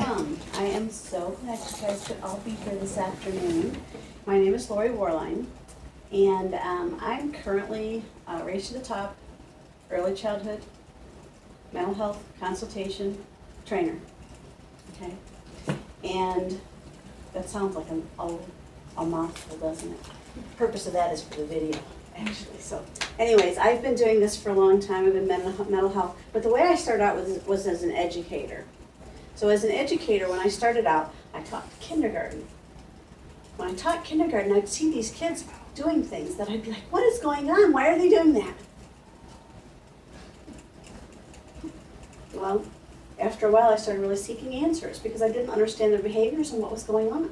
welcome. I am so glad you guys could all be here this afternoon. My name is Lori Worline, and I'm currently Race to the Top early childhood mental health consultation trainer. Okay, and that sounds like a mouthful, doesn't it? The purpose of that is for the video, actually. So, anyways, I've been doing this for a long time. I've been mental health, but the way I started out was as an educator. So as an educator, when I started out, I taught kindergarten. When I taught kindergarten, I'd see these kids doing things that I'd be like, what is going on? Why are they doing that? Well, after a while, I started really seeking answers because I didn't understand their behaviors and what was going on.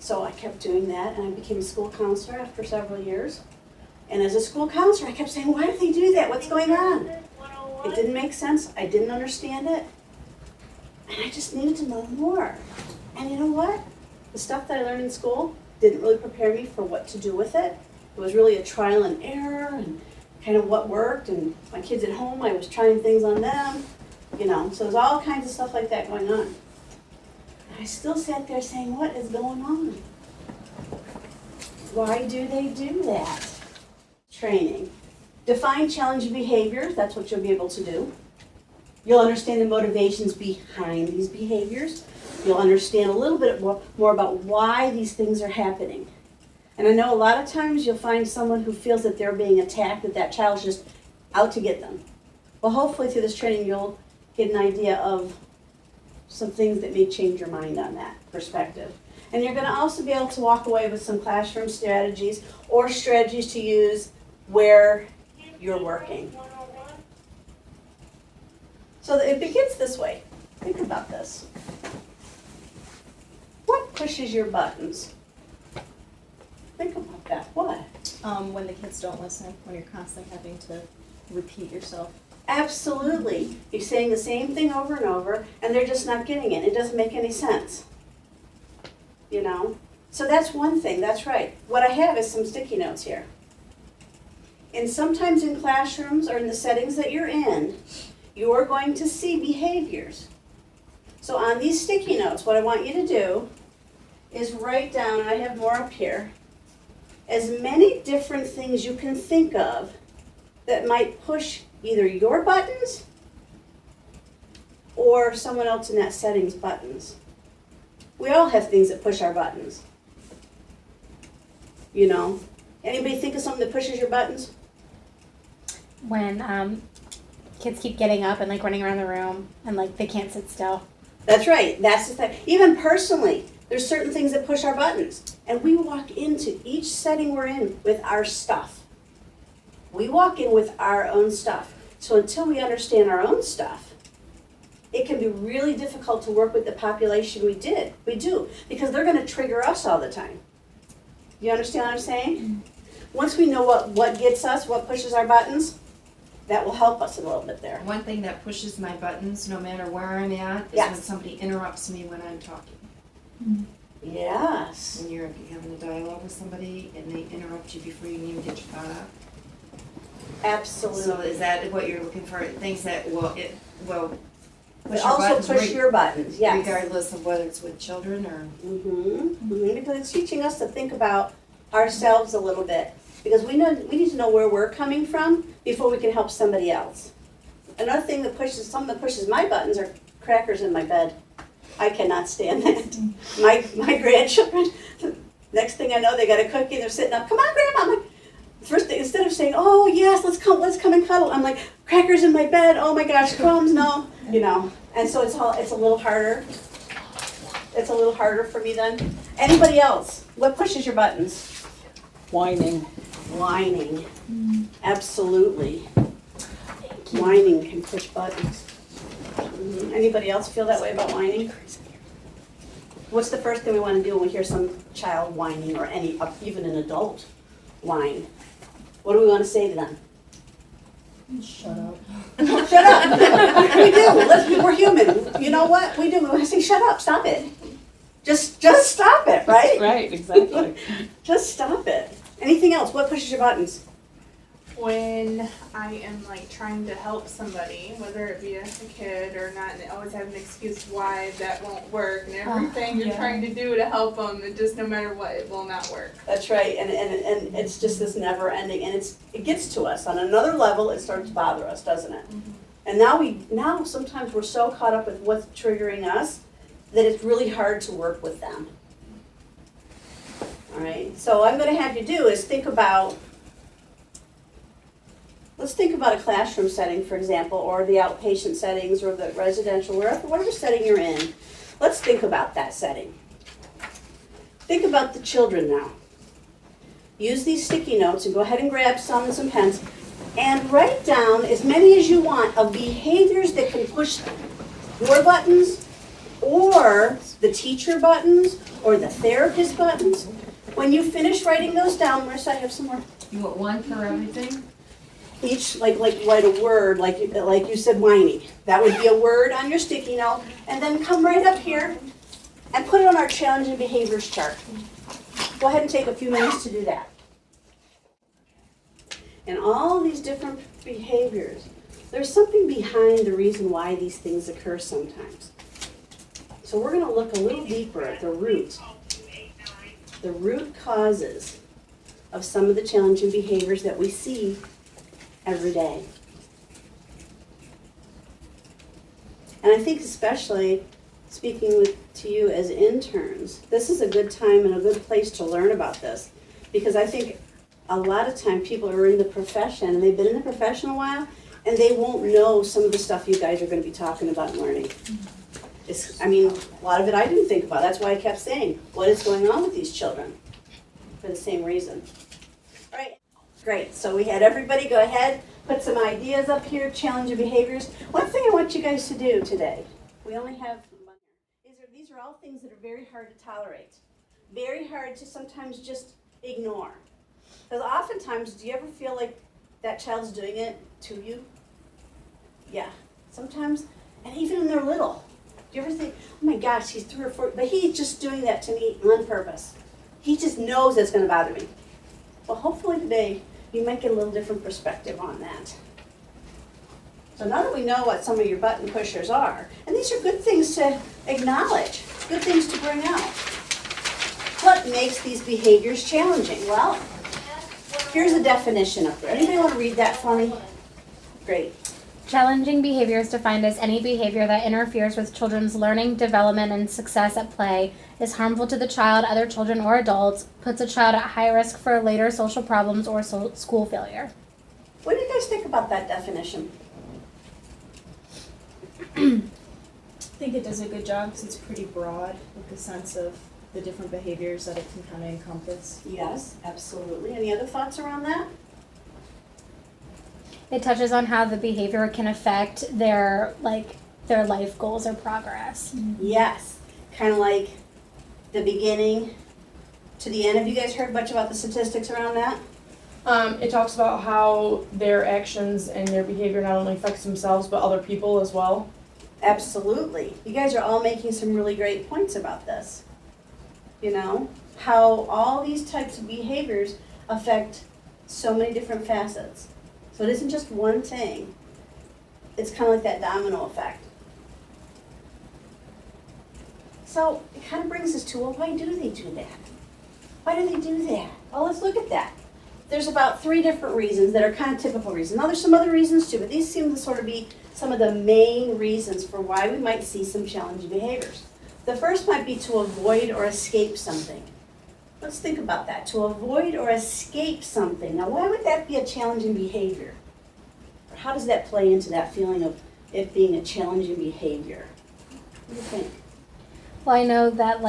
So I kept doing that, and I became a school counselor after several years. And as a school counselor, I kept saying, why do they do that? What's going on? It didn't make sense. I didn't understand it. And I just needed to know more. And you know what? The stuff that I learned in school didn't really prepare me for what to do with it. It was really a trial and error and kind of what worked. And my kids at home, I was trying things on them. You know, so there's all kinds of stuff like that going on. And I still sat there saying, what is going on? Why do they do that? Training. Define challenging behaviors. That's what you'll be able to do. You'll understand the motivations behind these behaviors. You'll understand a little bit more about why these things are happening. And I know a lot of times you'll find someone who feels that they're being attacked, that that child's just out to get them. Well, hopefully through this training you'll get an idea of some things that may change your mind on that perspective. And you're going to also be able to walk away with some classroom strategies or strategies to use where you're working. So it begins this way. Think about this. What pushes your buttons? Think about that. What? When the kids don't listen, when you're constantly having to repeat yourself. Absolutely. You're saying the same thing over and over, and they're just not getting it. It doesn't make any sense. You know? So that's one thing. That's right. What I have is some sticky notes here. And sometimes in classrooms or in the settings that you're in, you're going to see behaviors. So on these sticky notes, what I want you to do is write down, and I have more up here, as many different things you can think of that might push either your buttons or someone else in that setting's buttons. We all have things that push our buttons. You know? Anybody think of something that pushes your buttons? When kids keep getting up and like running around the room and like they can't sit still. That's right. That's the thing. Even personally, there's certain things that push our buttons. And we walk into each setting we're in with our stuff. We walk in with our own stuff. So until we understand our own stuff, it can be really difficult to work with the population we do, because they're going to trigger us all the time. You understand what I'm saying? Once we know what gets us, what pushes our buttons, that will help us a little bit there. One thing that pushes my buttons, no matter where I'm at, is Yes. when somebody interrupts me when I'm talking. Yes. When you're having a dialogue with somebody and they interrupt you before you can even get your thought out. Absolutely. So is that what you're looking for? Things that will push But your also buttons, push your buttons, yes. regardless of whether it's with children or. Because it's teaching us to think about ourselves a little bit. Because we need to know where we're coming from before we can help somebody else. Another thing that pushes my buttons are crackers in my bed. I cannot stand that. My grandchildren, next thing I know, they got a cookie and they're sitting up. Come on, Grandma. I'm like, first thing, instead of saying, oh yes, let's come and cuddle, I'm like, crackers in my bed. Oh my gosh, crumbs, no, you know. And so it's a little harder. It's a little harder for me then. Anybody else? What pushes your buttons? Whining. Whining. Absolutely. Whining can push buttons. Anybody else feel that way about whining? What's the first thing we want to do when we hear some child whining or even an adult whine? What do we want to say to them? Shut up. Shut up. We do. We're human. You know what? We do. We want to say, shut up. Stop it. Just stop it, right? Right, exactly. Just stop it. Anything else? What pushes your buttons? when I am like trying to help somebody, whether it be a kid or not, and they always have an excuse why that won't work, and everything you're trying to do to help them, and just no matter what, it will not work. That's right, and it's just this never ending, and it gets to us. On another level, it starts to bother us, doesn't it? Mm-hmm. And now sometimes we're so caught up with what's triggering us that it's really hard to work with them. All right, so what I'm gonna have you do is let's think about a classroom setting, for example, or the outpatient settings, or the residential, whatever setting you're in. Let's think about that setting. Think about the children now. Use these sticky notes and go ahead and grab some and some pens and write down as many as you want of behaviors that can push your buttons or the teacher buttons or the therapist buttons. When you finish writing those down, Marissa, I have some more. You want one for everything? Each, like write a word, like you said, whiny. That would be a word on your sticky note, and then come right up here and put it on our challenging behaviors chart. Go ahead and take a few minutes to do that. And all these different behaviors, there's something behind the reason why these things occur sometimes. So we're going to look a little deeper at the root causes of some of the challenging behaviors that we see every day. And I think especially speaking to you as interns, this is a good time and a good place to learn about this, because I think a lot of time people are in the profession and they've been in the profession a while and they won't know some of the stuff you guys are going to be talking about and learning. A lot of it I didn't think about. That's why I kept saying, what is going on with these children? For the same reason. All right. Great, so we had everybody go ahead, put some ideas up here, challenging behaviors. One thing I want you guys to do today, we only have, these are all things that are very hard to tolerate, very hard to sometimes just ignore. Because oftentimes, do you ever feel like that child's doing it to you? Yeah, sometimes, and even when they're little. Do you ever think, oh my gosh, he's 3 or 4, but he's just doing that to me on purpose. He just knows it's going to bother me. Well, hopefully today you might get a little different perspective on that. So now that we know what some of your button pushers are, and these are good things to acknowledge, good things to bring out. What makes these behaviors challenging? Well, here's a definition up there. Anybody want to read that for me? Great. Challenging behavior is defined as any behavior that interferes with children's learning, development, and success at play, is harmful to the child, other children, or adults, puts a child at high risk for later social problems or school failure. What do you guys think about that definition? I think it does a good job because it's pretty broad with the sense of the different behaviors that it can kind of encompass. Yes, absolutely. Any other thoughts around that? It touches on how the behavior can affect their life goals or progress. Yes, kind of like the beginning to the end. Have you guys heard much about the statistics around that? It talks about how their actions and their behavior not only affects themselves but other people as well. Absolutely. You guys are all making some really great points about this. You know, how all these types of behaviors affect so many different facets. So it isn't just one thing. It's kind of like that domino effect. So it kind of brings us to, well, why do they do that? Why do they do that? Well, let's look at that. There's about 3 different reasons that are kind of typical reasons. Now there's some other reasons too, but these seem to sort of be some of the main reasons for why we might see some challenging behaviors. The first might be to avoid or escape something. Let's think about that, to avoid or escape something. Now why would that be a challenging behavior? Or how does that play into that feeling of it being a challenging behavior? What do you think? Well, I know that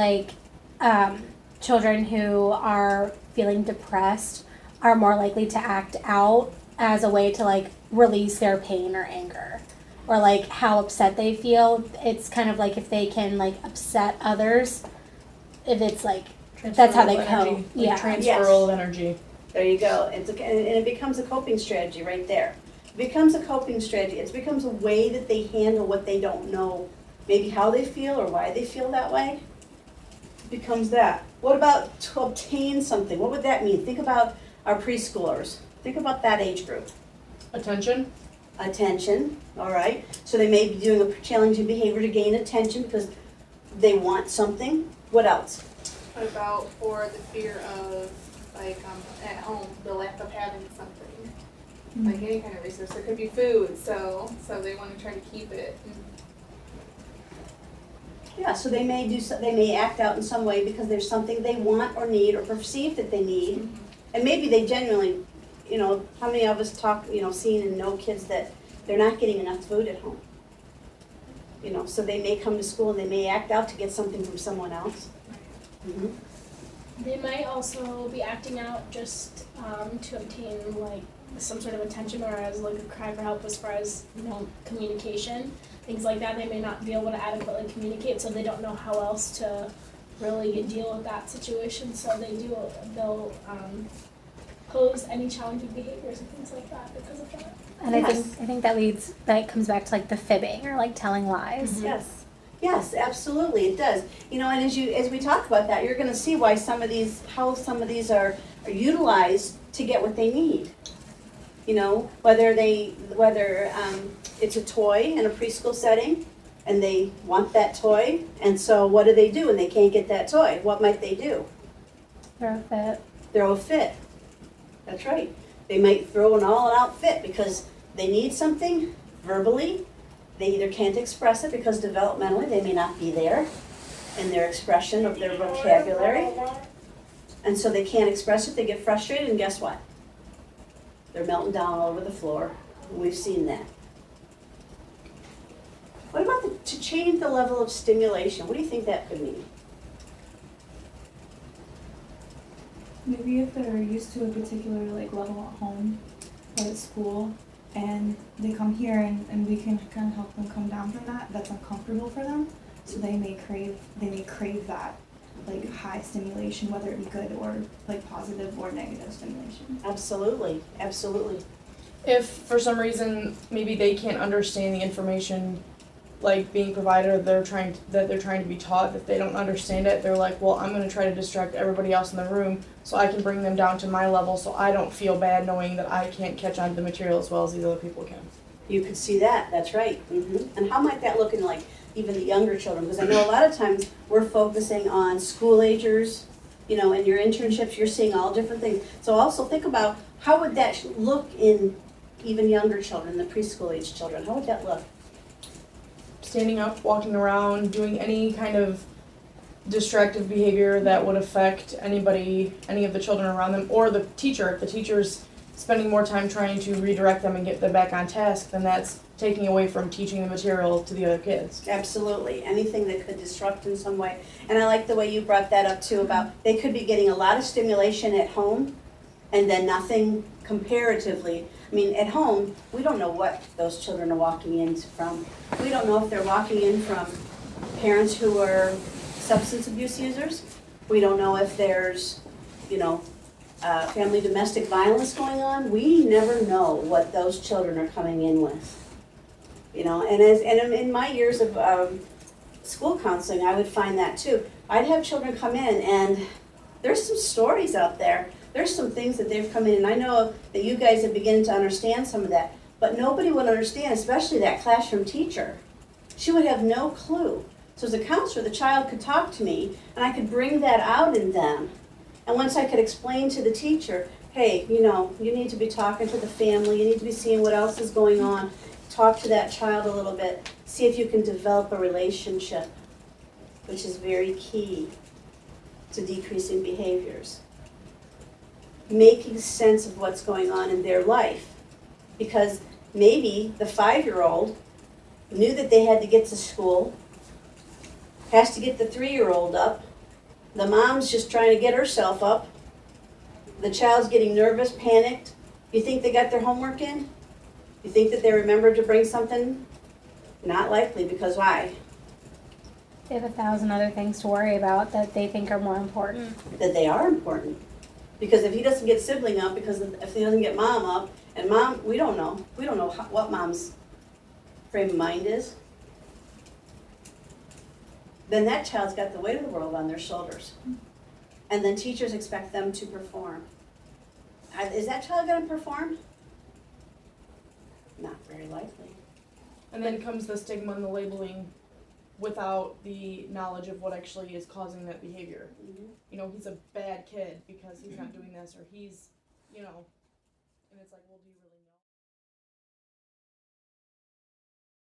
children who are feeling depressed are more likely to act out as a way to release their pain or anger, or how upset they feel. It's kind of like if they can upset others, if it's that's how they cope. Yeah. Transferal of energy. There you go. And it becomes a coping strategy right there. It becomes a coping strategy. It becomes a way that they handle what they don't know, maybe how they feel or why they feel that way. It becomes that. What about to obtain something? What would that mean? Think about our preschoolers. Think about that age group. Attention. Attention, all right? So they may be doing a challenging behavior to gain attention because they want something. What else? What about for the fear of, like, at home, the lack of having something? Like any kind of resource, it could be food, so they wanna try to keep it. Yeah, so they may they may act out in some way because there's something they want or need or perceive that they need. And maybe they genuinely, you know, how many of us seen and know kids that they're not getting enough food at home? You know, so they may come to school and they may act out to get something from someone else. Mhm. They might also be acting out just to obtain like some sort of attention, or as like a cry for help as far as communication, things like that. They may not be able to adequately communicate, so they don't know how else to really deal with that situation. So they'll pose any challenging behaviors and things like that because of that. And I think that comes back to like the fibbing or like telling lies. Yes, yes, absolutely, it does. You know, and as we talk about that, you're gonna see why how some of these are utilized to get what they need. You know, whether it's a toy in a preschool setting and they want that toy, and so what do when they can't get that toy? What might they do? Throw a fit. Throw a fit. That's right. They might throw an all-out fit because they need something verbally. They either can't express it because developmentally they may not be there in their expression of their vocabulary. And so they can't express it, they get frustrated, and guess what? They're melting down all over the floor. We've seen that. What about to change the level of stimulation? What do you think that could mean? Maybe if they're used to a particular level at home or at school, and they come here and we can kind of help them come down from that, that's uncomfortable for them. So they may crave that high stimulation, whether it be good or positive or negative stimulation. Absolutely, absolutely. If for some reason maybe they can't understand the information being provided, or they're trying to be taught, that they don't understand it, they're like, well, I'm going to try to distract everybody else in the room so I can bring them down to my level so I don't feel bad knowing that I can't catch on to the material as well as these other people can. You could see that, that's right. And how might that look in even the younger children? Because I know a lot of times we're focusing on school agers, in your internships you're seeing all different things. So also think about how would that look in even younger children, the preschool age children, how would that look? Standing up, walking around, doing any kind of distractive behavior that would affect any of the children around them, or the teacher. If the teacher's spending more time trying to redirect them and get them back on task, then that's taking away from teaching the material to the other kids. Absolutely, anything that could disrupt in some way. And I like the way you brought that up too, about they could be getting a lot of stimulation at home and then nothing comparatively. I mean, at home, we don't know what those children are walking in from. We don't know if they're walking in from parents who are substance abuse users. We don't know if there's, family domestic violence going on. We never know what those children are coming in with. And in my years of school counseling, I would find that too. I'd have children come in, and there's some stories out there. There's some things that they've come in, and I know that you guys are beginning to understand some of that, but nobody would understand, especially that classroom teacher. She would have no clue. So as a counselor, the child could talk to me, and I could bring that out in them. And once I could explain to the teacher, hey, you need to be talking to the family, you need to be seeing what else is going on, talk to that child a little bit, see if you can develop a relationship, which is very key to decreasing behaviors. Making sense of what's going on in their life. Because maybe the 5-year-old knew that they had to get to school, has to get the 3-year-old up, the mom's just trying to get herself up, the child's getting nervous, panicked. You think they got their homework in? You think that they remembered to bring something? Not likely, because why? They have 1,000 other things to worry about that they think are more important. That they are important. Because if he doesn't get sibling up, because if he doesn't get mom up, and mom, we don't know what mom's frame of mind is, then that child's got the weight of the world on their shoulders. And then teachers expect them to perform. Is that child gonna perform? Not very likely. And then comes the stigma and the labeling without the knowledge of what actually is causing that behavior. Mhm. You know, he's a bad kid because he's not doing this, or he's, you know, and it's like, well, do you really know?